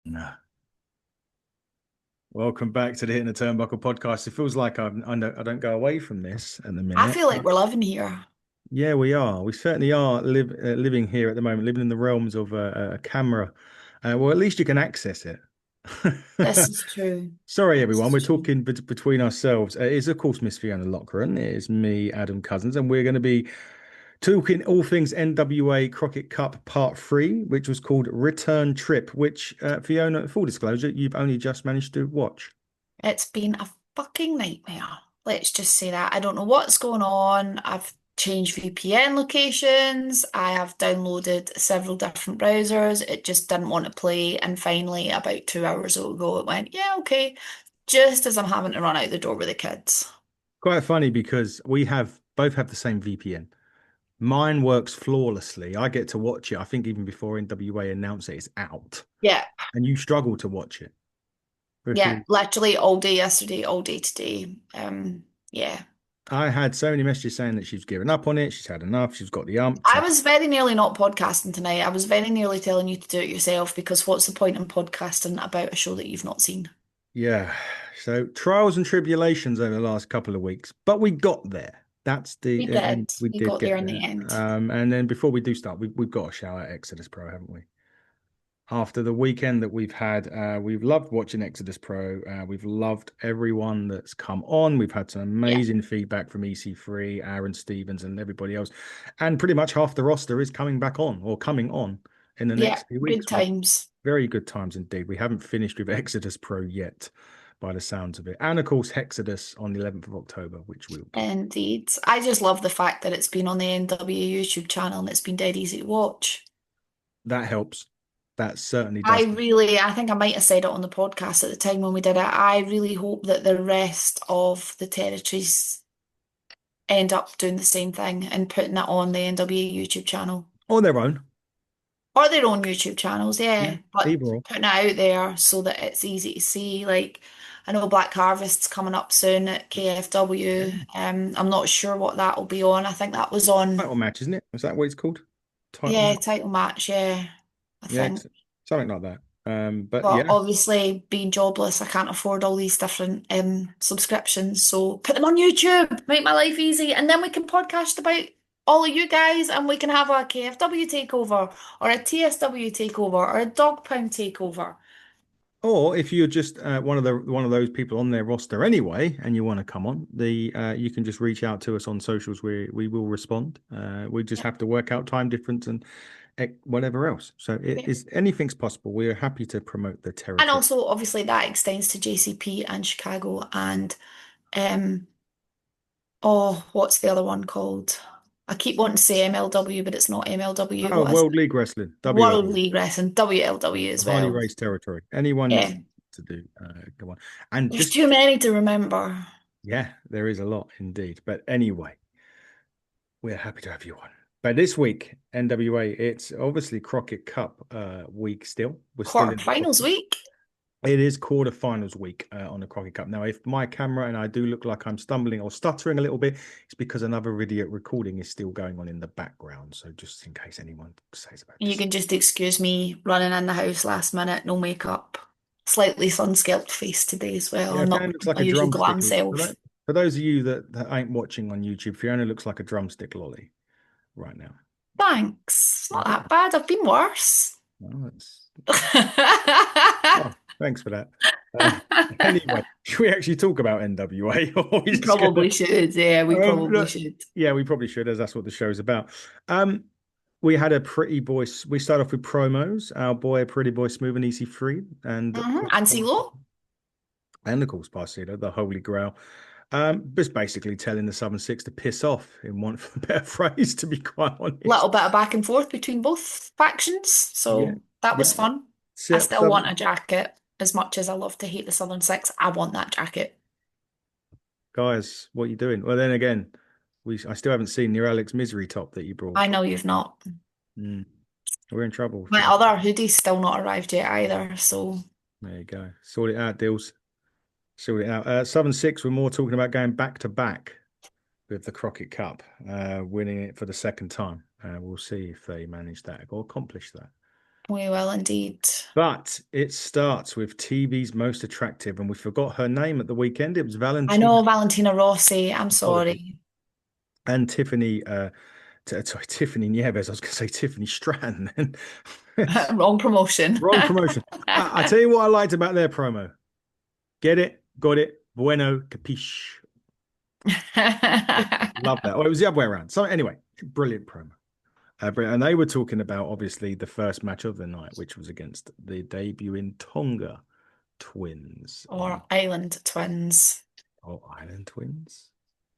Nah. Welcome back to the Hitting the Turnbuckle podcast. It feels like I don't go away from this at the I minute. feel like we're living here. Yeah, we are. We certainly are living here at the moment, living in the realms of a camera. Well, at least you can access it. This is true. Sorry, This everyone. is We're true. talking between ourselves. It is, of course, Miss Fiona Lochran. It is me, Adam Cousins, and we're going to be talking all things NWA Crockett Cup Part 3, which was called Return Trip, which, Fiona, full disclosure, you've only just managed to watch. It's been a fucking nightmare. Let's just say that. I don't know what's going on. I've changed VPN locations. I have downloaded several different browsers. It just didn't want to play. And finally, about 2 hours ago, it went, yeah, okay. Just as I'm having to run out the door with the kids. Quite funny because we have both have the same VPN. Mine works flawlessly. I get to watch it. I think even before NWA announce it, it's out, Yeah. and you struggle to watch it Yeah. because Literally all day yesterday, all day today. Yeah. I had so many messages saying that she's given up on it. She's had enough. She's got the ump. I was very nearly not podcasting tonight. I was very nearly telling you to do it yourself because what's the point in podcasting about a show that you've not seen? Yeah. So trials and tribulations over the last couple of weeks, but we got there. That's We and did. we We did got there get in the there. end. And then before we do start, we've got to shout out Exodus Pro, haven't we? After the weekend that we've had, we've loved watching Exodus Pro. We've loved everyone that's come on. We've had some Yeah. amazing feedback from EC3, Aaron Stevens, and everybody else. And pretty much half the roster is coming back on or coming on in the Yeah. next few Good weeks. times. Very good times indeed. We haven't finished with Exodus Pro yet, by the sounds of it. And of course, Hexodus on the 11th of October, which will be. Indeed. I just love the fact that it's been on the NWA YouTube channel and it's been dead easy to watch. That helps. That certainly does. I think I might have said it on the podcast at the time when we did it. I really hope that the rest of the territories end up doing the same thing and putting it on the NWA YouTube channel. On their own. Or their own YouTube channels, Yeah, yeah. But either or. putting it out there so that it's easy to see. Like, I know Black Harvest's coming up soon at KFW. Yeah. I'm not sure what that will be on. I think that was on, Title match, isn't it? Is that what it's called? Title yeah, match? title match, yeah, I Yeah, think. something like that. But But yeah. obviously, being jobless, I can't afford all these different subscriptions. So put them on YouTube, make my life easy, and then we can podcast about all of you guys, and we can have a KFW takeover, or a TSW takeover, or a Dog Pound takeover. Or if you're just one of those people on their roster anyway, and you want to come on, the you can just reach out to us on socials. We will respond. We just Yeah. have to work out time difference and whatever else. So it Yeah. is anything's possible. We are happy to promote the And territory. also, obviously, that extends to JCP and Chicago and um oh, what's the other one called? I keep wanting to say MLW, but it's not MLW. Oh, What is World League Wrestling, World WLW, League Wrestling, WLW the as Harley well. Race territory. Anyone Yeah. to do, go on. And There's just too many to remember. yeah, there is a lot indeed. But anyway, we're happy to have you on. But this week, NWA, it's obviously Crockett Cup week still. We're still in the Quarterfinals week. it is quarterfinals week on the Crockett Cup. Now, if my camera and I do look like I'm stumbling or stuttering a little bit, it's because another video recording is still going on in the background. So just in case anyone says about You this. can just excuse me running in the house last minute, no makeup. Slightly sun-scalped face today as well. Yeah, I'm not Fiona looks like my a usual drumstick. glam self. For those of you that ain't watching on YouTube, Fiona looks like a drumstick lolly right now. Thanks. It's not Yeah. that bad. I've been worse. Well, oh, thanks for that. Anyway, should we actually talk about NWA? Or we We just gonna, probably should. Yeah, we probably look, should. yeah, we probably should, as that's what the show's about. We had a pretty boy. We start off with promos. Our boy, Pretty Boy Smooth and Easy Free, and And CeeLo? of course, Parcedo, the Holy Grail. Just basically telling the Southern Six to piss off, in one for a better phrase, to be quite honest. Little bit of back and forth between both factions. Yeah, So that was yeah. fun. I still want Southern a jacket. As much as I love to hate the Southern Six, I want that jacket. guys, what are you doing? Well, then again, I still haven't seen your Alex Misery top that you brought. I know you've not. Mm, we're in trouble. My other hoodie's still not arrived yet either. So There you go. Sort it out, deals. Sort it out. Southern Six, we're more talking about going back to back with the Crockett Cup, winning it for the second time. We'll see if they manage that or accomplish that. We will indeed. But it starts with TV's most attractive, and we forgot her name at the weekend. It was I Valentina. know Valentina Rossi. I'm Apologies. sorry. And Tiffany, sorry, Tiffany Nieves. I was going to say Tiffany Stratton. It's Wrong promotion. wrong promotion. I tell you what I liked about their promo. Get it, got it, bueno, capiche. Love that. Oh, it was the other way around. So anyway, brilliant promo. And they were talking about obviously the first match of the night, which was against the debuting Tonga Twins. Or Island Twins. Oh, Island Twins.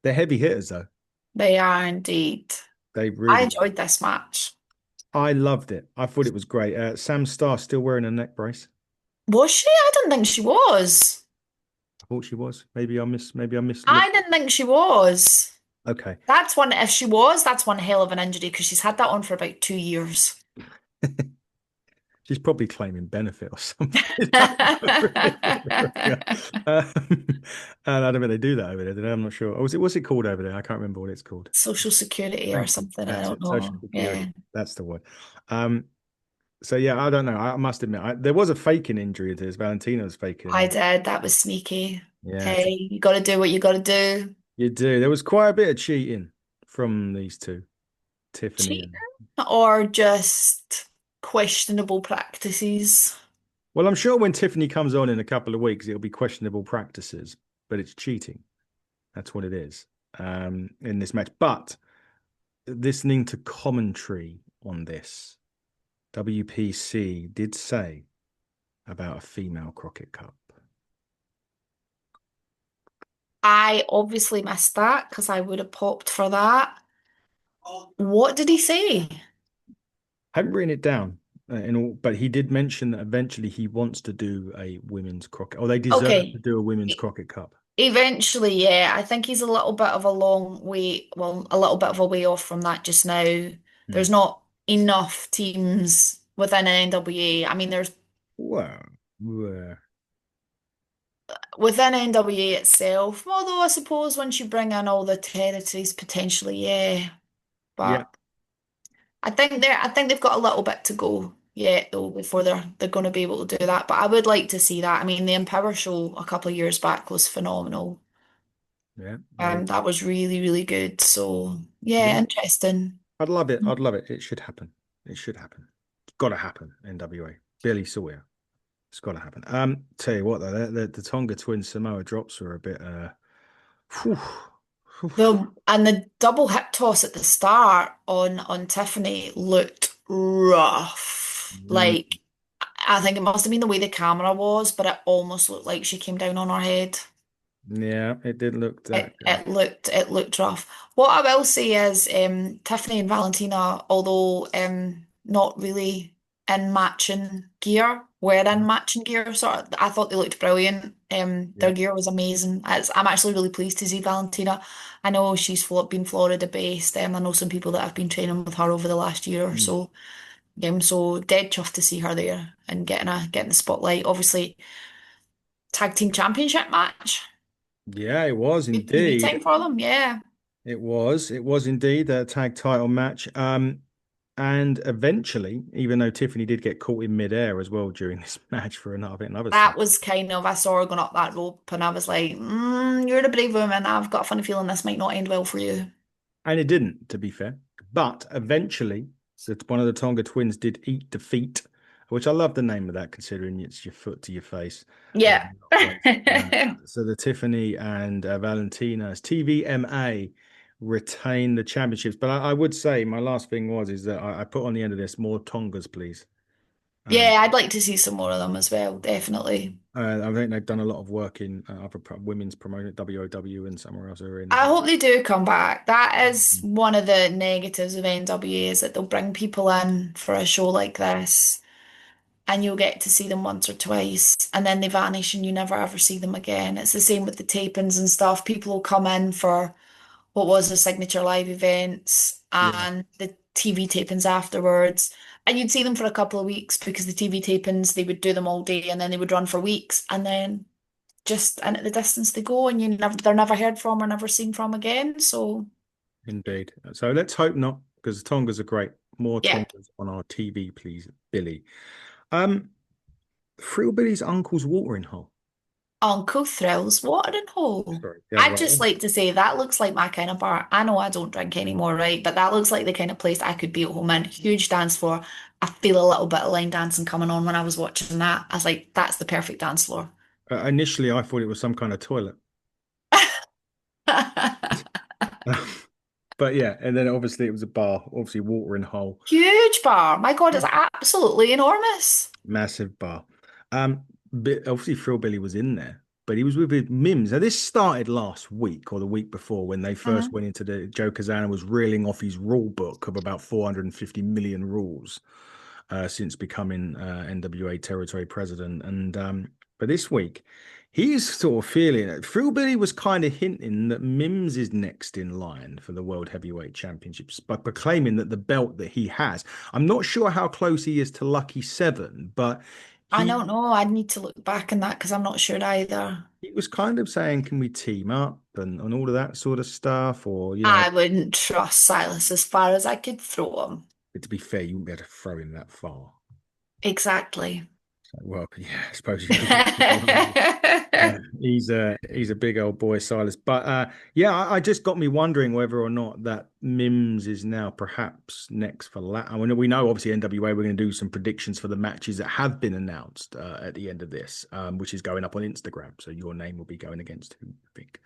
They're heavy hitters though. They are indeed. They I really are. enjoyed this match. I loved it. I thought it was great. Sam Starr still wearing a neck brace. Was she? I didn't think she was. I thought she was. Maybe I I mislooked. didn't think she was. Okay. That's one, if she was, that's one hell of an injury because she's had that on for about 2 years. She's probably claiming benefit or something. And I don't know if they do that over there, do they? I'm not sure. What's it called over there? I can't remember what it's called. Social Security or Thank you. something. I That's don't it. Social know. Security. Yeah, That's the word. Um, so yeah, I don't know. I must admit, there was a faking injury to this. Valentina was faking I it. did. That was sneaky. Yeah, Hey, you got to do what you got to do. you do. There was quite a bit of cheating from these two, Tiffany Cheating and. or just questionable practices. Well, I'm sure when Tiffany comes on in a couple of weeks, it'll be questionable practices, but it's cheating. That's what it is in this match. But listening to commentary on this, WPC did say about a female Crockett Cup. I obviously missed that because I would have popped for that. What did he say? I haven't written it down, but he did mention that eventually he wants to do a women's Crockett, or they deserve to Okay. do a women's Crockett Cup. Eventually, yeah. I think he's a little bit of a long way, well, a little bit of a way off from that just now. Hmm. There's not enough teams within an NWA. I mean, there's Well, well, within NWA itself, although I suppose once you bring in all the territories, potentially, yeah. yeah, But I think they've got a little bit to go yet though before they're going to be able to do that. But I would like to see that. I mean, the Empower show a couple of years back was phenomenal. yeah. They, That was really, really good. So yeah, yeah. interesting. I'd love it. I'd love it. It should happen. It should happen. It's got to happen. NWA. Billy Sawyer. It's got to happen. Tell you what though, the Tonga Twins Samoa drops were a bit. Whew, whew. The double hip toss at the start on Tiffany looked rough. Mm, Like I think it must have been the way the camera was, but it almost looked like she came down on her head. yeah, it did look that It good. it looked rough. What I will say is Tiffany and Valentina, although not really in matching gear, were in matching gear. Sort of, I thought they looked brilliant. Yeah. Their gear was amazing. I'm actually really pleased to see Valentina. I know she's been Florida based. I know some people that have been training with her over the last year or Mm. so. So dead chuffed to see her there and getting the spotlight. Obviously, tag team championship match. Yeah, it was Good TV indeed. time for them. Yeah. It was. It was indeed a tag title match. And eventually, even though Tiffany did get caught in midair as well during this match for another That set. was kind of, I saw her going up that rope and I was like, you're a brave woman. I've got a funny feeling this might not end well for you. And it didn't, to be fair. But eventually, one of the Tonga twins did eat defeat, which I love the name of that, considering it's your foot to your face. Yeah. In a lot of ways. So the Tiffany and Valentina's TVMA retain the championships. But I would say my last thing is that I put on the end of this more Tongas, please. Um, Yeah, I'd like to see some more of them as well, definitely. I think they've done a lot of work in other women's promotion, WOW, and somewhere else they're in as I well. hope they do come back. That is one of the negatives of NWA is that they'll bring people in for a show like this and you'll get to see them once or twice and then they vanish and you never ever see them again. It's the same with the tapings and stuff. People will come in for what was the signature live events Yeah, and the TV tapings afterwards. And you'd see them for a couple of weeks because the TV tapings, they would do them all day and then they would run for weeks and then just and at the distance they go and they're never heard from or never seen from again. So indeed. So let's hope not. because Tongas are great. More Yeah. Tongas on our TV, please, Billy. Um, Frill Billy's uncle's watering hole. Uncle Thrill's watering hole. Sorry, yeah, I'd right. just like to say that looks like my kind of bar. I know I don't drink anymore, right? But that looks like the kind of place I could be at home in. Huge dance floor. I feel a little bit of line dancing coming on when I was watching that. I was like, that's the perfect dance floor. Initially, I thought it was some kind of toilet. But yeah, and then obviously it was a bar, obviously watering hole, Huge bar. My God, it's absolutely enormous. massive bar. But obviously Phil Billy was in there, but he was with Mims. Now this started last week or the week before when they first Mhm. went into the Joe Kazana was reeling off his rule book of about 450 million rules since becoming NWA territory president. And but this week he's sort of feeling it. Phil Billy was kind of hinting that Mims is next in line for the World Heavyweight Championships by proclaiming that the belt that he has. I'm not sure how close he is to Lucky Seven, but I he don't know. I'd need to look back on that because I'm not sure either. he was kind of saying, can we team up and all of that sort of stuff? Or, I wouldn't trust Silas as far as I could throw him. to be fair, you wouldn't be able to throw him that far. Exactly. So, well, yeah, I suppose you could. He's a big old boy, Silas. But yeah, I just got me wondering whether or not that Mims is now perhaps next for lat. I mean, we know obviously NWA we're going to do some predictions for the matches that have been announced at the end of this, which is going up on Instagram. So your name will be going against who I think.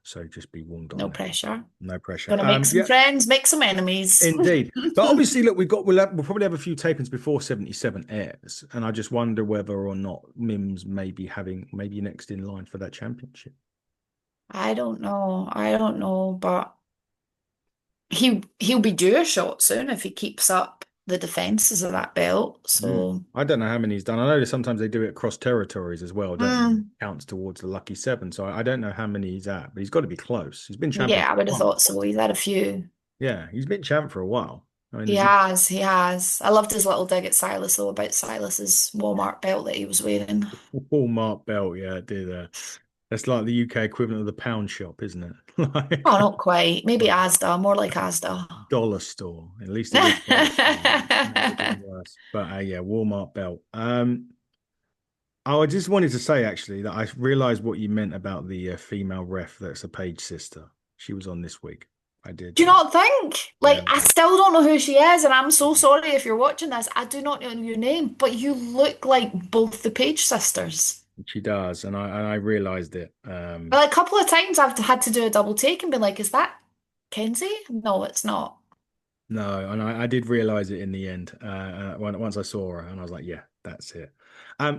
So just be warned on No that. pressure. No pressure. Gonna make some Yeah, friends, make some enemies. indeed. But obviously, look, we'll probably have a few tapings before 77 airs, and I just wonder whether or not Mims may be maybe next in line for that championship. I don't know. I don't know, but he'll be due a shot soon if he keeps up the defenses of that belt. Mm. So I don't know how many he's done. I know that sometimes they do it across territories as well, don't they? mm, Counts towards the lucky seven. So I don't know how many he's at, but he's got to be close. He's been champion yeah, I for a would have while. thought so. He's had a few. Yeah, he's been champ for a while. I mean, He is he has, he has. I loved his little dig at Silas though about Silas's Walmart belt that he was wearing. Walmart belt? Yeah, it did. That's like the UK equivalent of the pound shop, isn't it? Like, Oh, not quite. Maybe Asda, more like Asda. dollar store. At least it is dollar store. That would have been worse. But yeah, Walmart belt. I just wanted to say actually that I realized what you meant about the female ref that's a Page sister. She was on this week. I did. Do you not think? Yeah, Like, I still don't know who she is, and I'm so sorry if you're watching this. I do not know your name, but you look like both the Page sisters. she does, and I realized it. Like, a couple of times I've had to do a double take and be like, is that Kenzie? No, it's not. No, and I did realize it in the end once I saw her, and I was like, yeah, that's it.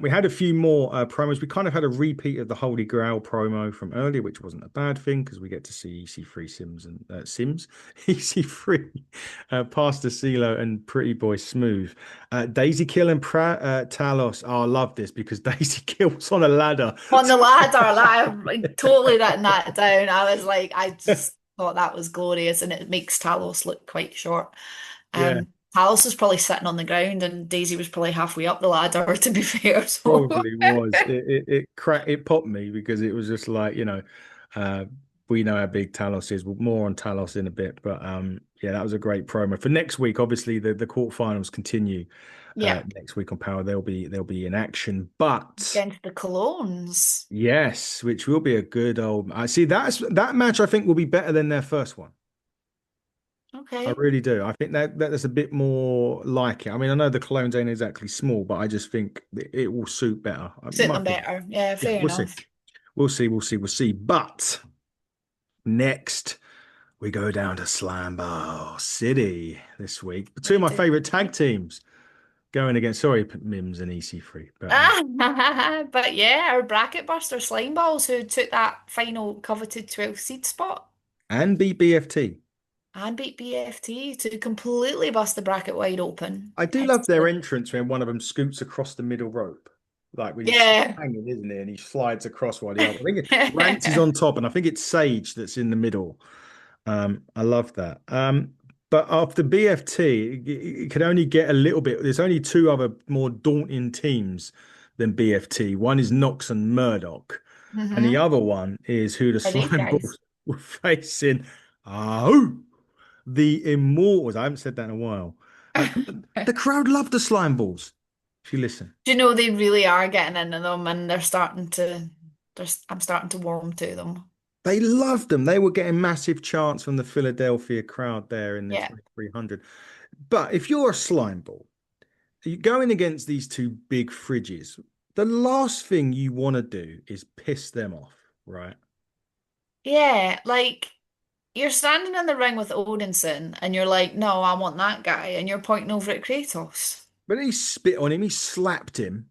We had a few more promos. We kind of had a repeat of the Holy Grail promo from earlier, which wasn't a bad thing because we get to see EC3 Sims and Sims, EC3, Pastor CeeLo and Pretty Boy Smooth. Daisy Kill and Talos. Oh, I love this because Daisy Kill was on a ladder. On the ladder, like, I totally written that down. I was like, I just thought that was glorious, and it makes Talos look quite short. Yeah. Talos was probably sitting on the ground, and Daisy was probably halfway up the ladder, to be fair. So, Probably was. It popped me because it was just like, uh we know how big Talos is. Well, more on Talos in a bit. But yeah, that was a great promo. For next week, obviously the quarterfinals continue yeah, next week on Power. They'll be in action. But against the Colognes. yes, which will be a good old I see that match I think will be better than their first one. I Okay, really do. I think that's a bit more like it. I mean, I know the clones ain't exactly small, but I just think it will suit better. suit My them opinion. better. Yeah, Yeah, fair we'll see. enough. We'll see. We'll see. We'll see. But next, we go down to Slimeballz City this week. Two of We my do. favorite tag teams going against, sorry, Mims and EC3, but But yeah, our bracket buster Slimeballz who took that final coveted 12th seed spot and beat BFT. and beat BFT to completely bust the bracket wide open. I do love It's their entrance when one of them scoots across the middle rope. Like when he's yeah. hanging, isn't he? And he slides across while the other. I think Rance is on top, and I think it's Sage that's in the middle. I love that. But after BFT, it could only get a little bit. There's only two other more daunting teams than BFT. One is Nox and Murdoch, and the Mm-hmm. other one is who the Are these Slime guys? Balls were facing. Oh, The Immortals. I haven't said that in a while. Uh, the crowd loved the Slimeballs. If you listen, Do you know they really are getting into them and I'm starting to warm to them. they loved them. They were getting massive chants from the Philadelphia crowd there in the Yeah. 2300. But if you're a Slimeball, you're going against these two big fridges. The last thing you want to do is piss them off, right? Yeah, like you're standing in the ring with Odinson and you're like, no, I want that guy, and you're pointing over at Kratos. But he spit on him, he slapped him.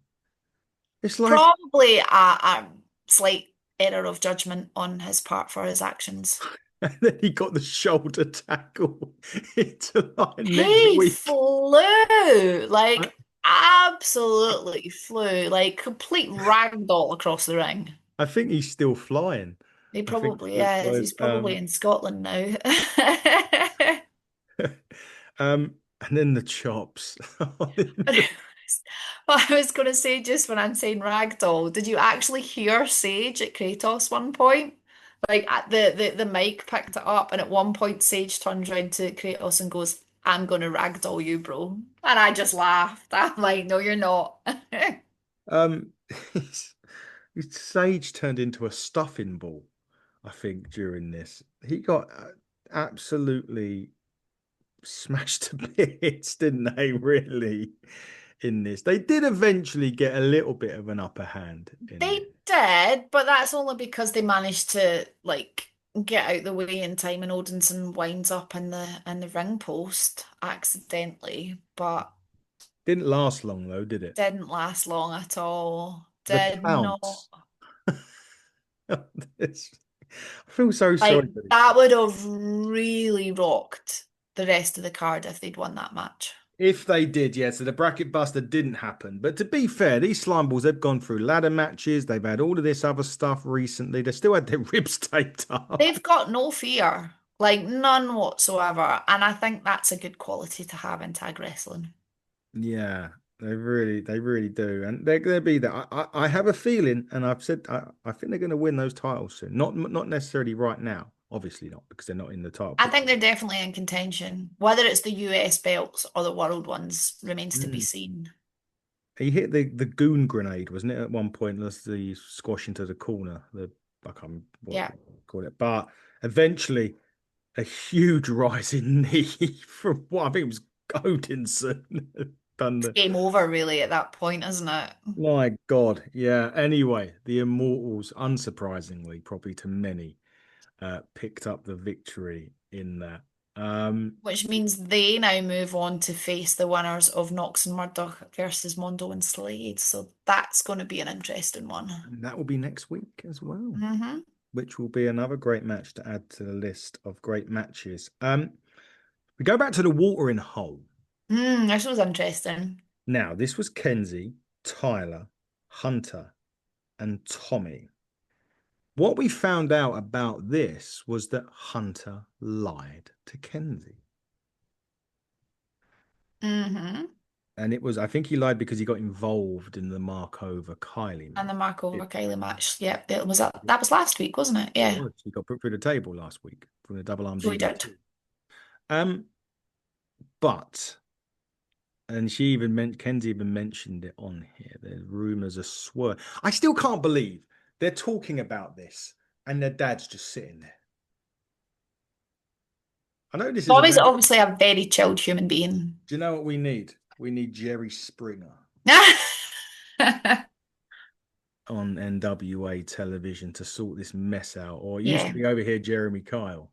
It's like, Probably a slight error of judgment on his part for his actions. and then he got the shoulder tackle into like next He week. flew, I, like absolutely flew, like complete ragdoll across the ring. I think he's still flying. He I think probably it is. was He's probably in Scotland now. and then the chops. Well, I was going to say just when I'm saying ragdoll, did you actually hear Sage at Kratos one point? Like at the mic picked it up, and at one point Sage turns around to Kratos and goes, "I'm going to ragdoll you, bro." And I just laughed. I'm like, "No, you're not." um his, his Sage turned into a stuffing ball, I think, during this. He got absolutely smashed to bits, didn't they, really, in this? They did eventually get a little bit of an upper hand in They this. did, but that's only because they managed to like get out the way in time, and Odinson winds up in the ring post accidentally, but Didn't last long though, did it? didn't last long at all. The Did not. pounce. This- I feel so Like sorry for this guy. that would have really rocked the rest of the card if they'd won that match. If they did, yeah. So the bracket buster didn't happen. But to be fair, these slime balls, they've gone through ladder matches. They've had all of this other stuff recently. They still had their ribs taped up. They've got no fear, like none whatsoever, and I think that's a good quality to have in tag wrestling. Yeah, they really do. And they'll be there. I have a feeling, and I've said, I think they're going to win those titles soon. Not necessarily right now. Obviously not, because they're not in the title I picture. think they're definitely in contention. Whether it's the US belts or the world ones remains to be Mm. seen. He hit the goon grenade, wasn't it? At one point, that's the squash into the corner. I can't remember what Yeah. you call it, but eventually a huge rising knee from what I think it was Odinson done It's the. game over really at that point, isn't it? My God, yeah. Anyway, the Immortals, unsurprisingly, probably to many, picked up the victory in that. Um, Which means they now move on to face the winners of Knox and Murdoch versus Mondo and Slade. So that's going to be an interesting one. and that will be next week as well, Hmm. which will be another great match to add to the list of great matches. We go back to the watering hole. This was interesting. Now, this was Kenzie, Tyler, Hunter, and Tommy. What we found out about this was that Hunter lied to Kenzie. Hmm. And it was, I think he lied because he got involved in the Mark over Kylie And match. the Marco It, Kylie match. Yep, it was that was last week, wasn't it? it Yeah. was. He got put through the table last week from the double arm So we did. DDT. Um, but and she even meant Kenzie even mentioned it on here. The rumors are swirling. I still can't believe they're talking about this and their dad's just sitting there. I know this is a Bobby's very. obviously a very chilled human being. Do you know what we need? We need Jerry Springer on NWA television to sort this mess out. Or it used to Yeah. be over here, Jeremy Kyle.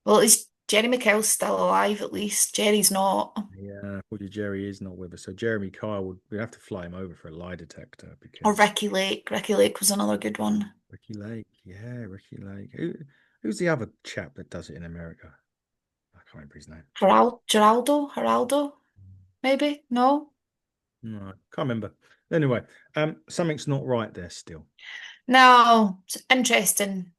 Well, at least Jerry McKell's still alive, at least. Jerry's not. Yeah, unfortunately, Jerry is not with us. So Jeremy Kyle would we have to fly him over for a lie detector Or because Ricky Lake. Ricky Lake was another good one. Ricky Lake. Yeah, Ricky Lake. Who's the other chap that does it in America? I can't remember his name. Geraldo, maybe? No? No, I can't remember. Anyway, something's not right there still. No, it's interesting.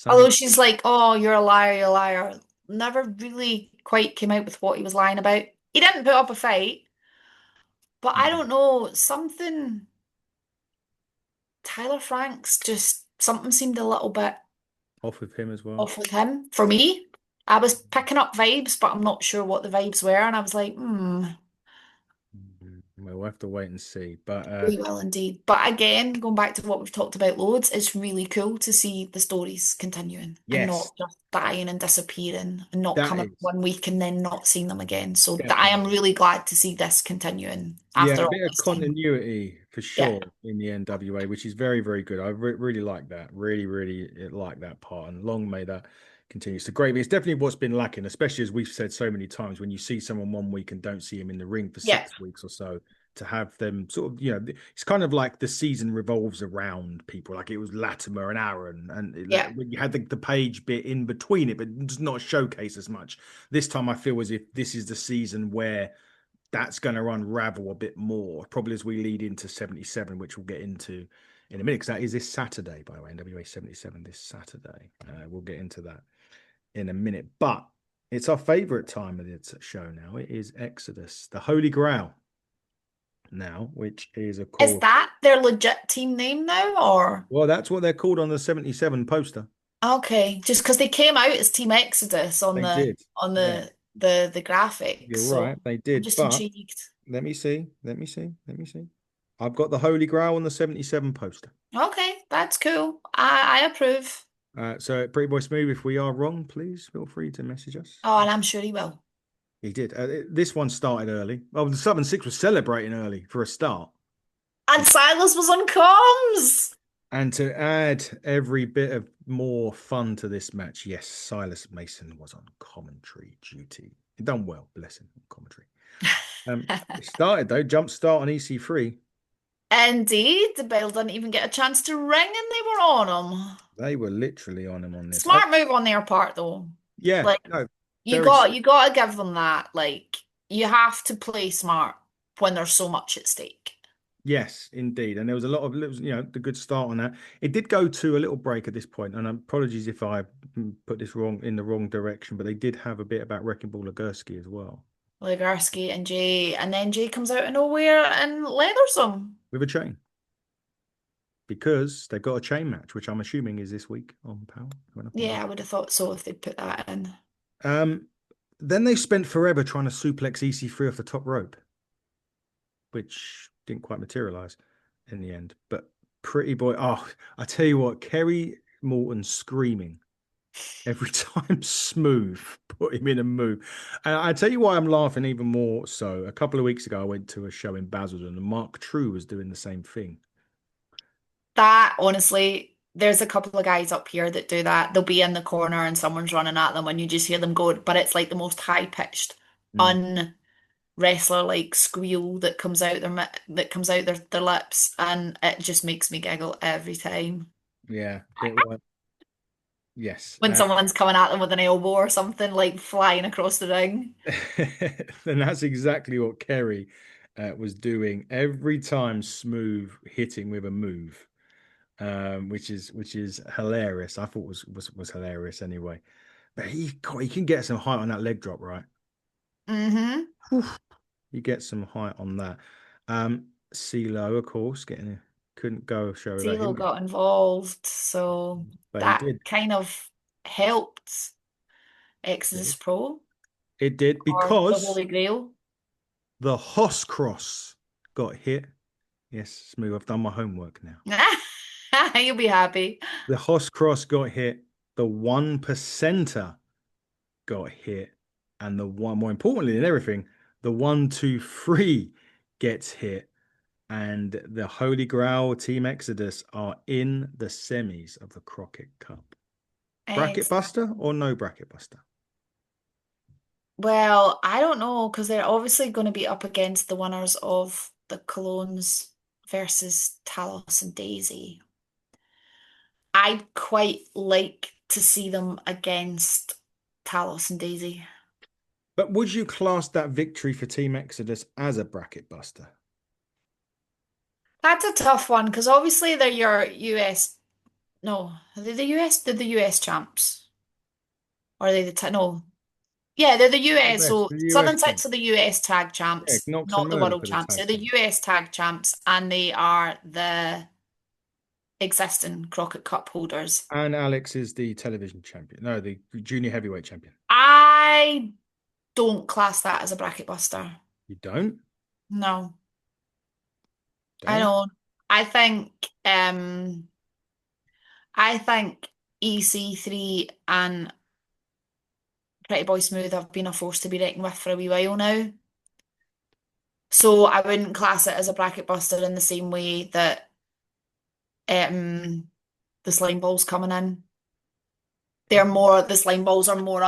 Although Something. she's like, oh, you're a liar, you're a liar. Never really quite came out with what he was lying about. He didn't put up a fight, but I don't know, something, Tyler Franks just, something seemed a little bit Off with him as well. off with him for me. I was picking up vibes, but I'm not sure what the vibes were, and I was like, We'll have to wait and see. But we will indeed. But again, going back to what we've talked about loads, it's really cool to see the stories continuing and yes, not just dying and disappearing and not that coming is 1 week and then not seeing them again. So I am definitely. really glad to see this continuing Yeah, after a all bit of this time. continuity for Yeah. sure in the NWA, which is very, very good. I really like that. Really like that part. And long may that continue. So great. It's definitely what's been lacking, especially as we've said so many times, when you see someone 1 week and don't see him in the ring for Yeah. 6 weeks or so, to have them sort of, it's kind of like the season revolves around people. Like it was Latimer and Aaron, and Yeah. when you had the page bit in between it, but just not showcase as much. This time I feel as if this is the season where that's going to unravel a bit more, probably as we lead into 77, which we'll get into in a minute, because that is this Saturday, by the way, NWA 77 this Saturday. We'll get into that in a minute. But it's our favorite time of the show now. It is Exodus, the Holy Grail now, which is, of Is course, that their legit team name now, or? well, that's what they're called on the 77 poster. Okay, just because they came out as Team Exodus on They the did. on Yeah, the graphics, you're so right. They I'm did. just But intrigued. let me see. Let me see. I've got the Holy Grail on the 77 poster. Okay, that's cool. I approve. So, Pretty Boy Smooth, if we are wrong, please feel free to message us. Oh, and I'm sure he will. He did. This one started early. Oh, the Southern Six was celebrating early for a start. And Silas was on comms. And to add every bit of more fun to this match, yes, Silas Mason was on commentary duty. He done well, bless him, on commentary. It started though, jump start on EC3. Indeed, the Bale didn't even get a chance to ring, and they were on him. They were literally on him on this. Smart move on their part, though. Yeah, Like no, you very. got you got to give them that. Like you have to play smart when there's so much at stake. Yes, indeed. And there was a lot of, the good start on that. It did go to a little break at this point, and apologies if I put this wrong in the wrong direction, but they did have a bit about Wrecking Ball Legursky as well Legarsky and Jay, and then Jay comes out of nowhere and leathers him. with a chain because they've got a chain match, which I'm assuming is this week on Power. Yeah, I would have thought so if they put that in. Um, then they spent forever trying to suplex EC3 off the top rope, which didn't quite materialize in the end. But Pretty Boy, oh, I tell you what, Kerry Morton screaming every time Smooth put him in a move. And I tell you why I'm laughing even more so. A couple of weeks ago, I went to a show in Basildon and Mark True was doing the same thing. That honestly, there's a couple of guys up here that do that. They'll be in the corner and someone's running at them and you just hear them go, but it's like the most high-pitched, Mm, un-wrestler like squeal that comes out their lips, and it just makes me giggle every time. yeah, it was. Yes. When someone's coming at them with an elbow or something like flying across the ring. And that's exactly what Kerry was doing every time Smooth hitting with a move, which is hilarious. I thought was hilarious anyway. But he can get some height on that leg drop, right? Mm-hmm. Whew. You get some height on that. CeeLo, of course, couldn't go a show without CeeLo him, got involved, so but he that did. kind of helped It Exodus did. Pro It did or the because Holy Grail. the Hoss Cross got hit. Yes, Smooth. I've done my homework now. You'll be happy. The Hoss Cross got hit. The one percenter got hit, and the one more importantly than everything, the 1, 2, 3 gets hit. And the Holy Grail Team Exodus are in the semis of the Crockett Cup. Bracket Ex buster or no bracket buster? Well, I don't know because they're obviously going to be up against the winners of the Colognes versus Talos and Daisy. I'd quite like to see them against Talos and Daisy. But would you class that victory for Team Exodus as a bracket buster? That's a tough one because obviously they're your US. No, are they the US? They're the US champs. Or are they no? Yeah, they're the US. So The US Southern champ. Six are the US tag Yeah, champs, Knox and not the Merlin world for the champs. tag They're the team. US tag champs, and they are existing Crockett Cup holders. And Alex is the television champion. No, the junior heavyweight champion. I don't class that as a bracket buster. You don't? No, I Don't? don't. I think I think EC3 and Pretty Boy Smooth have been a force to be reckoned with for a wee while now. So I wouldn't class it as a bracket buster in the same way that the Slimeballz coming in. The Slimeballz are more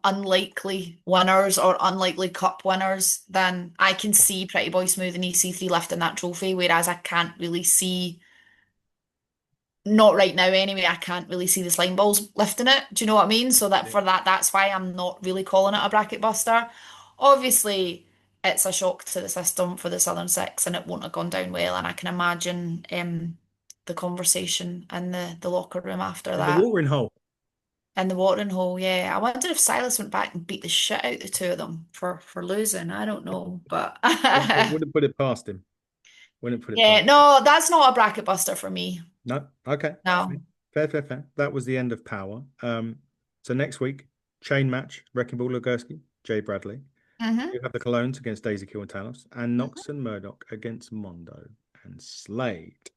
unlikely winners or unlikely cup winners than I can see Pretty Boy Smooth and EC3 lifting that trophy, whereas I can't really see, not right now anyway, I can't really see the Slimeballz lifting it. Do you know what I mean? So that Yeah. for that, that's why I'm not really calling it a bracket buster. Obviously, it's a shock to the system for the Southern Six, and it won't have gone down well. And I can imagine the conversation in the locker room after And the that. watering hole. And the watering hole, yeah. I wonder if Silas went back and beat the shit out of the two of them for losing. I don't know, but Wouldn't put it past him. Wouldn't put it yeah, past. no, that's not a bracket buster for me. No. Okay. No. Fair. That was the end of Power. So next week, chain match, Wrecking Ball Lugurski, Jay Bradley. Hmm. You have the Colognes against Daisy Kill and Talos, and Nox and Murdoch against Mondo and Slade.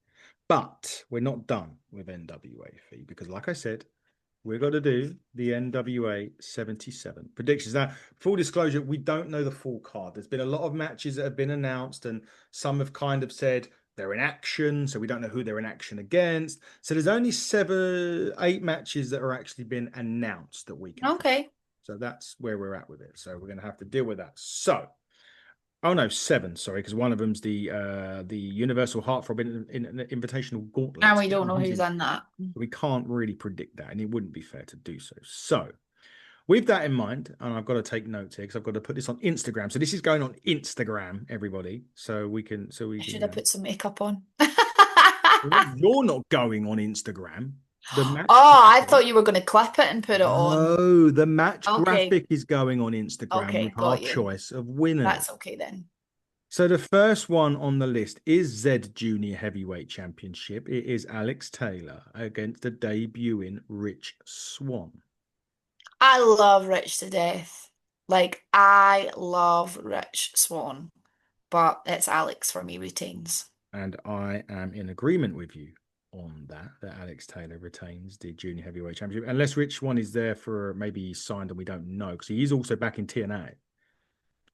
But we're not done with NWA fee because, like I said, we've got to do the NWA 77 predictions. Now, full disclosure, we don't know the full card. There's been a lot of matches that have been announced, and some have kind of said they're in action, so we don't know who they're in action against. So there's only 8 matches that are actually been announced that we can predict. Okay. So that's where we're at with it. So we're going to have to deal with that. So, oh no, 7, sorry, because one of them's the Universal Heartthrob in Invitational Gauntlet. And we don't know who's in that. We can't really predict that, and it wouldn't be fair to do so. So, with that in mind, and I've got to take notes here because I've got to put this on Instagram. So this is going on Instagram, everybody. So we can. I should have put some makeup on. You're not going on Instagram. The match. Oh, I thought you were going to clip it and put it on. Oh, the match Okay. graphic is going on Instagram Okay, with our got you. choice of winners. That's okay then. So the first one on the list is Z Junior Heavyweight Championship. It is Alex Taylor against the debuting Rich Swann. I love Rich to death. Like, I love Rich Swann, but it's Alex for me retains. And I am in agreement with you on that Alex Taylor retains the Junior Heavyweight Championship. Unless Rich Swann is there for maybe he's signed and we don't know, because he is also back in TNA.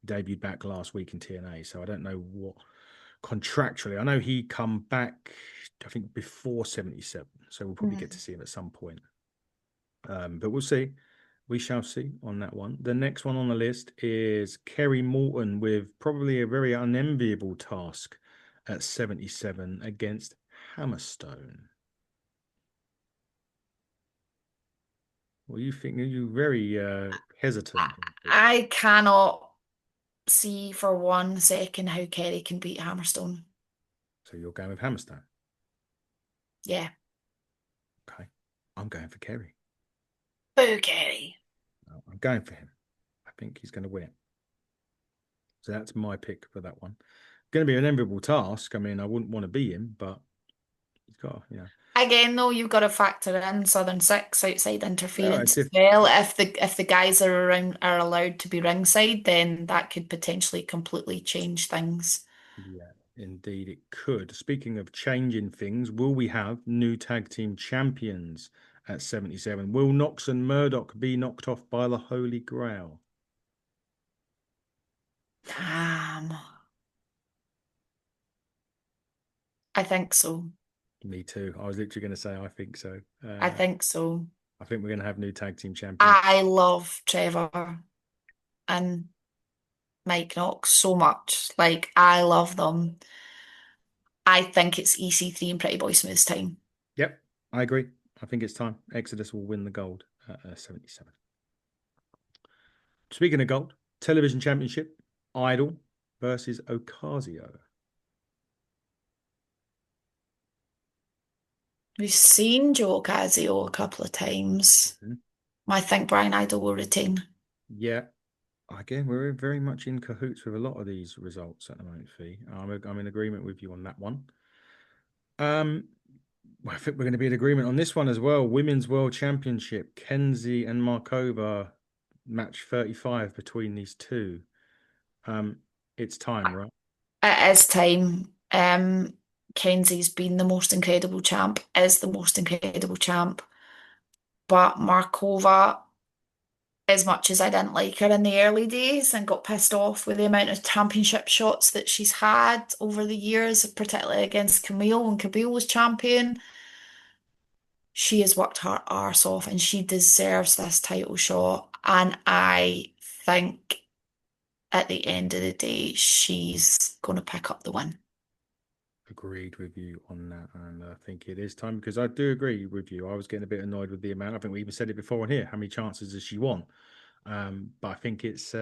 Debuted back last week in TNA, so I don't know what contractually. I know he come back, I think, before 77, so we'll probably get to see him at some point. But we'll see. We shall see on that one. The next one on the list is Kerry Morton with probably a very unenviable task at 77 against Hammerstone. Well, you think you're very hesitant. I cannot see for 1 second how Kerry can beat Hammerstone. So you're going with Hammerstone? Yeah. Okay. I'm going for Kerry. Boo, Kerry. No, I'm going for him. I think he's going to win it. So that's my pick for that one. Going to be an enviable task. I mean, I wouldn't want to be him, but he's got, Again, though, you've got to factor in Southern Six outside interference Yeah, as well. If the guys that are around are allowed to be ringside, then that could potentially completely change things. Yeah, indeed it could. Speaking of changing things, will we have new tag team champions at 77? Will Nox and Murdoch be knocked off by the Holy Grail? Damn. I think so. Me too. I was literally going to say I think so. I think so. I think we're going to have new tag team champions. I love Trevor and Mike Knox so much. Like, I love them. I think it's EC3 and Pretty Boy Smooth's time. Yep, I agree. I think it's time. Exodus will win the gold at 77. Speaking of gold, television championship, Idol versus Ocasio. We've seen Joe Ocasio a couple of times. I think Brian Idol will retain. Yeah. Again, we're very much in cahoots with a lot of these results at the moment, Fee. I'm in agreement with you on that one. Well, I think we're going to be in agreement on this one as well. Women's World Championship, Kenzie and Markova, match 35 between these two. Um, it's time, right? It is time. Kenzie's been the most incredible champ, is the most incredible champ. But Markova, as much as I didn't like her in the early days and got pissed off with the amount of championship shots that she's had over the years, particularly against Camille when Camille was champion, she has worked her arse off and she deserves this title shot. And I think at the end of the day, she's going to pick up the win. Agreed with you on that, and I think it is time because I do agree with you. I was getting a bit annoyed with the amount. I think we even said it before on here. How many chances does she want? But I think it is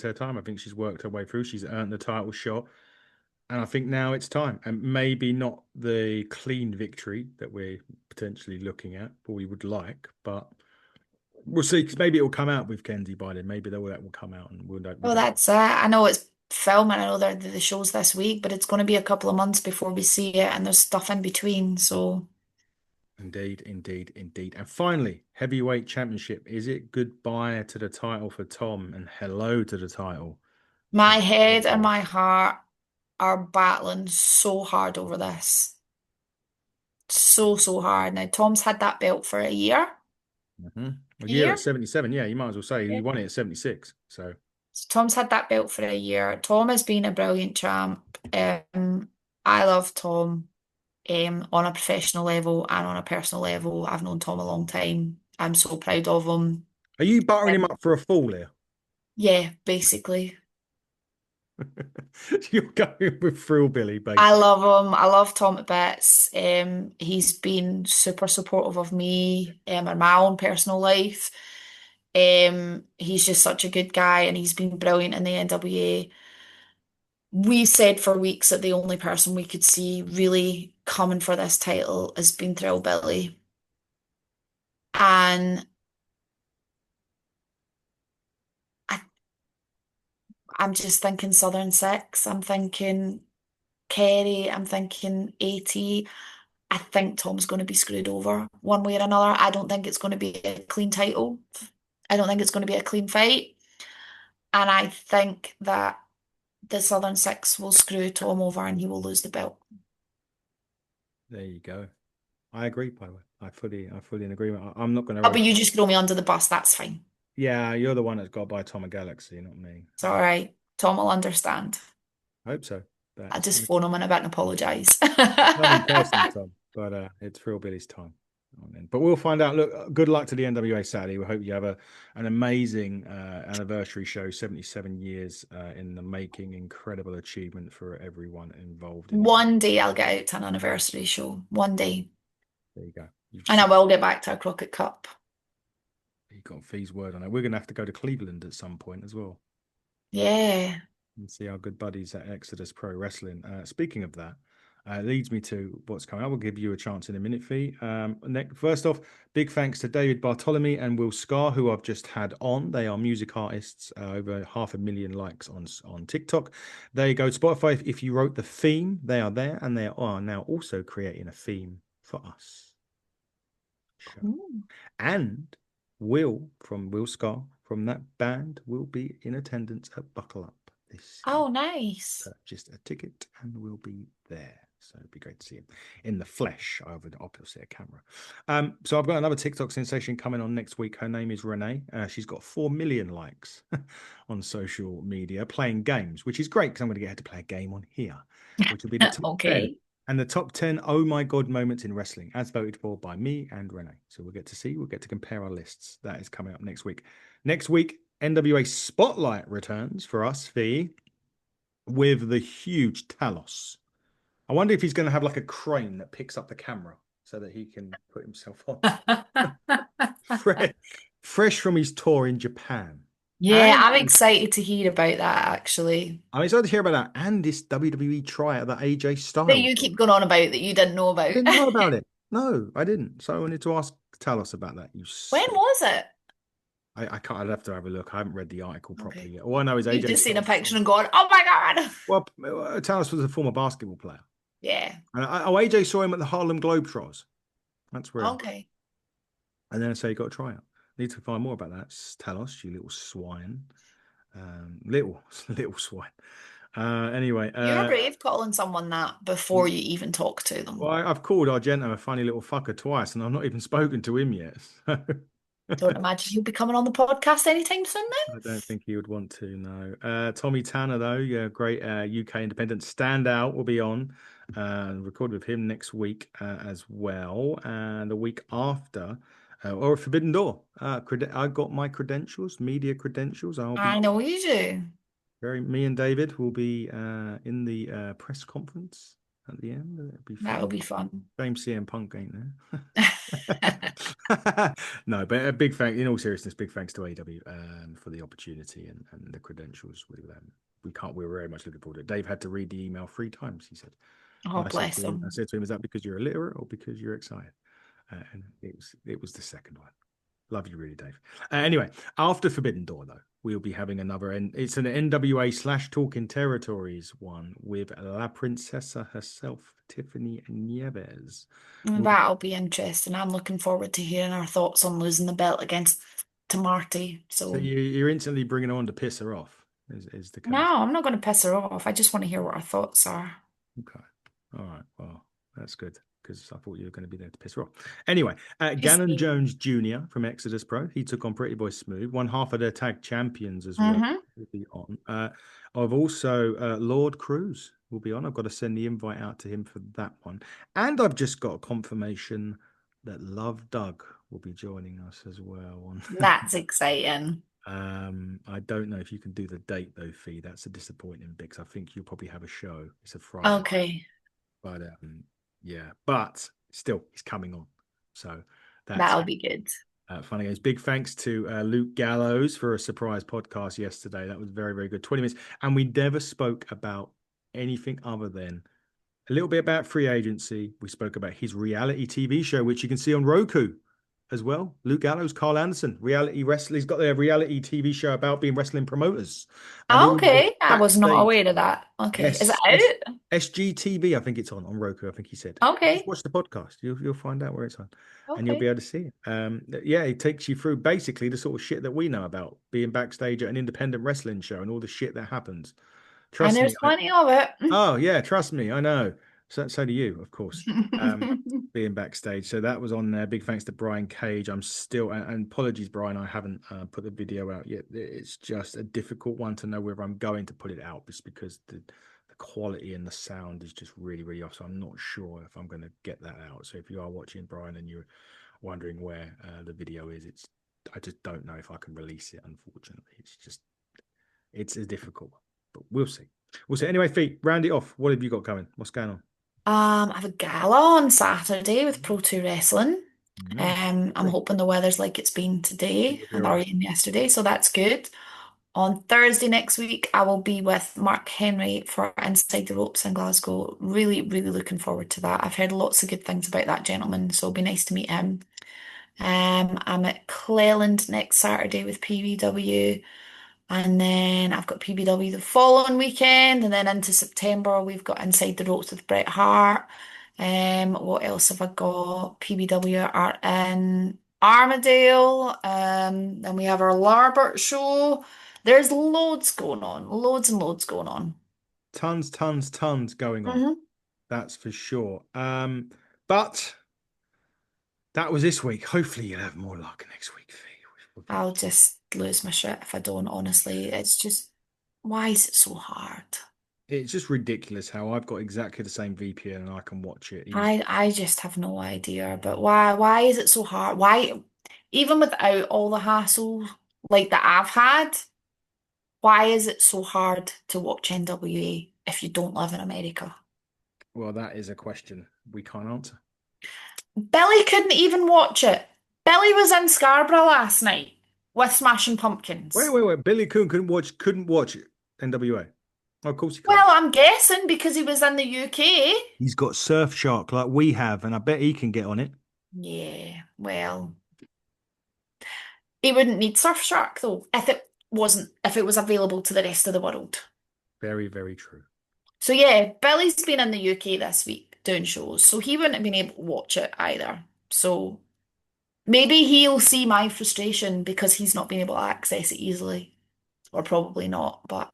her time. I think she's worked her way through. She's earned the title shot, and I think now it's time. And maybe not the clean victory that we're potentially looking at, or we would like, but we'll see. Because maybe it will come out with Kenzie by then. Maybe that will come out, and we Well, don't. that's it. I know it's filming. I know the show's this week, but it's going to be a couple of months before we see it, and there's stuff in between. So Indeed, indeed, indeed. And finally, heavyweight championship. Is it goodbye to the title for Tom and hello to the title my for head and Bill? my heart are battling so hard over this. So, so hard. Now, Tom's had that belt for a year. A A year at year? 77, yeah, you might as well say Yeah. he won it at 76. So So Tom's had that belt for a year. Tom has been a brilliant champ. I love Tom on a professional level and on a personal level. I've known Tom a long time. I'm so proud of him. are you buttering him Um, up for a fall here? yeah, basically. You're going with Thrill Billy, I basically. love him. I love Tom to bits. He's been super supportive of me and my own personal life. He's just such a good guy and he's been brilliant in the NWA. We said for weeks that the only person we could see really coming for this title has been Thrill Billy. And I, I'm just thinking Southern Six. I'm thinking Kerry. I'm thinking AT. I think Tom's going to be screwed over one way or another. I don't think it's going to be a clean title. I don't think it's going to be a clean fight. And I think that the Southern Six will screw Tom over and he will lose the belt. There you go. I agree, by the way. I fully in agreement. I'm not going to Oh, rush. but you just throw me under the bus. That's fine. Yeah, you're the one that's got by Tom a Galaxy, not me. It's all right. Tom will understand. I hope so. I'll That's just phone him in a bit and apologise. not me personally, Tom, but it's Real Billy's time. But we'll find out. Look, good luck to the NWA Saturday. We hope you have an amazing anniversary show, 77 years in the making. Incredible achievement for everyone involved in it. One day I'll get out to an anniversary show. One day. There you go. You've And just I will get back to a Crockett Cup. you got Fee's word on it. We're going to have to go to Cleveland at some point as well Yeah. and see our good buddies at Exodus Pro Wrestling. Speaking of that, leads me to what's coming up. We'll give you a chance in a minute, Fee. First off, big thanks to David Bartholomew and Will Scar, who I've just had on. They are music artists, over 500,000 likes on TikTok. There you go. Spotify, if you wrote the theme, they are there, and they are now also creating a theme for us. Ooh. And Will Scar from that band will be in attendance at Buckle Up this Oh, nice. purchased a ticket and will be there. So it'd be great to see him in the flesh over the opposite camera. So I've got another TikTok sensation coming on next week. Her name is Renee. She's got 4 million likes on social media playing games, which is great because I'm going to get her to play a game on here, which will be the top 10. Okay. And the top 10 oh my God moments in wrestling, as voted for by me and Renee. So we'll get to compare our lists. That is coming up next week. Next week, NWA Spotlight returns for us, Fee, with the huge Talos. I wonder if he's going to have like a crane that picks up the camera so that he can put himself on. Fresh from his tour in Japan. Yeah, I'm excited to hear about that actually. I'm excited to hear about that and this WWE tryout that AJ That Styles. you keep going on about that you didn't know I about. didn't know about it. No, I didn't. So I wanted to ask Talos about that. When was it? I can't. I'd have to have a look. I haven't read the article properly Okay. yet. All I know is You've AJ just seen a Styles. picture and gone, oh my God. Well, Talos was a former basketball player. Yeah. AJ saw him at the Harlem Globetrotters. That's where. Okay. And then I say you got to try it. Need to find more about that. Tell us, you little swine. Little little swine. Anyway, You're brave calling someone that before you even talk to them. well, I've called Argento a funny little fucker twice, and I've not even spoken to him yet. Don't imagine he'll be coming on the podcast anytime soon I don't think he would want to, no. Tommy Tanner, though, yeah, great UK independent standout, will be on. Record with him next week as well. And the week after, or Forbidden Door. I got my credentials, media credentials. I'll be I know you do. me and David will be in the press conference at the end. It'll be That'll fun. be fun. Same CM Punk ain't there. No, but a big thank, in all seriousness, big thanks to AW for the opportunity and the credentials. We're very much looking forward to it. Dave had to read the email 3 times, he said. Oh, bless I them. said to him, is that because you're illiterate or because you're excited? And it was the second one. Love you, really, Dave. Anyway, after Forbidden Door, though, we'll be having another, and it's an NWA / Talking Territories one with La Princesa herself, Tiffany Nieves. That'll be interesting. I'm looking forward to hearing our thoughts on losing the belt against to Marty. So So, you're instantly bringing her on to piss her off, is the case. no, I'm not going to piss her off. I just want to hear what our thoughts are. Okay. All right. Well, that's good because I thought you were going to be there to piss her off. Anyway, Just Gannon me. Jones Jr. from Exodus Pro, he took on Pretty Boy Smooth, won half of their tag champions as well. Mm-hmm. Will be on. I've also Lord Cruz will be on. I've got to send the invite out to him for that one, and I've just got a confirmation that Love Doug will be joining us as well on. That's exciting. I don't know if you can do the date though, Fee. That's a disappointing bit 'cause I think you'll probably have a show. It's a Friday, Okay. but yeah, but still, he's coming on, so that's That'll be good. funny. Games. Big thanks to Luke Gallows for a surprise podcast yesterday. That was very, very good. 20 minutes, and we never spoke about anything other than a little bit about free agency. We spoke about his reality TV show, which you can see on Roku as well. Luke Gallows, Carl Anderson, reality wrestler. He's got their reality TV show about being wrestling promoters and all the Okay. I was not backstage. aware of that. Okay. Is it Yes, out? SGTV, I think it's on Roku. I think he said. Just Okay. watch the podcast. You'll find out where it's on, and you'll be Okay. able to see it. Yeah, it takes you through basically the sort of shit that we know about being backstage at an independent wrestling show and all the shit that happens. And Trust me, there's plenty of it. oh yeah, trust me, I know. So do you, of course. Being backstage. So that was on there. Big thanks to Brian Cage. I'm still, and apologies, Brian, I haven't put the video out yet. It's just a difficult one to know whether I'm going to put it out, just because the quality and the sound is just really, really off. So I'm not sure if I'm going to get that out. So if you are watching, Brian, and you're wondering where the video is, I just don't know if I can release it. Unfortunately, it's a difficult one, but we'll see. We'll see. Anyway, Feet, round it off. What have you got going? What's going on? I have a gala on Saturday with Pro 2 Wrestling. Mm. I'm hoping the weather's like it's been today You'll be and all or right. even yesterday, so that's good. On Thursday next week, I will be with Mark Henry for Inside the Ropes in Glasgow. Really, really looking forward to that. I've heard lots of good things about that gentleman, so it'll be nice to meet him. I'm at Cleland next Saturday with PBW. And then I've got PBW the following weekend, and then into September we've got Inside the Ropes with Bret Hart. What else have I got? PBW are in Armadale. Then we have our Larbert show. There's loads going on, loads and loads going on. Tons going on. hmm That's for sure. But that was this week. Hopefully, you'll have more luck next week. I'll just lose my shit if I don't, honestly. It's just, why is it so hard? It's just ridiculous how I've got exactly the same VPN and I can watch it easily. I just have no idea. But why is it so hard? Why even without all the hassle like that I've had, why is it so hard to watch NWA if you don't live in America? Well, that is a question we can't answer. Billy couldn't even watch it. Billy was in Scarborough last night with Smashing Pumpkins. Wait. Billy Coon couldn't watch NWA. Oh, of course he can't. Well, I'm guessing because he was in the UK. He's got Surfshark like we have, and I bet he can get on it. Yeah, well, he wouldn't need Surfshark though if it was available to the rest of the world. Very, very true. So yeah, Billy's been in the UK this week doing shows, so he wouldn't have been able to watch it either. So maybe he'll see my frustration because he's not been able to access it easily, or probably not. But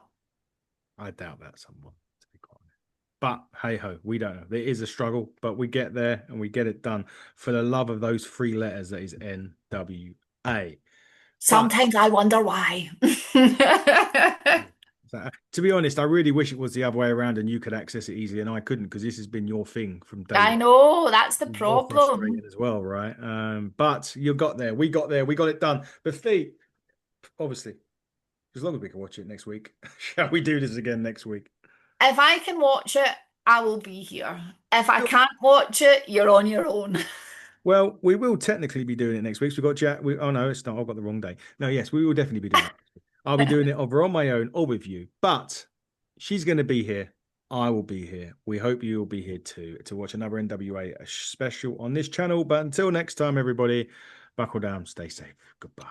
I doubt that somewhat, to be quite honest. But hey ho, we don't know. It is a struggle, but we get there and we get it done for the love of those three letters that is NWA. But sometimes I wonder why. to be honest, I really wish it was the other way around and you could access it easily and I couldn't because this has been your thing from day I one. know, that's the More problem. frustrating as well, right? But you got there. We got there. We got it done. But Fee, obviously, as long as we can watch it next week, shall we do this again next week? If I can watch it, I will be here. If I can't watch it, you're on your own. Well, we will technically be doing it next week. So we've got Jack. Oh no, it's not. I've got the wrong day. No, yes, we will definitely be doing it. I'll be doing it either on my own or with you. But she's going to be here. I will be here. We hope you will be here too to watch another NWA special on this channel. But until next time, everybody, buckle down, stay safe. Goodbye.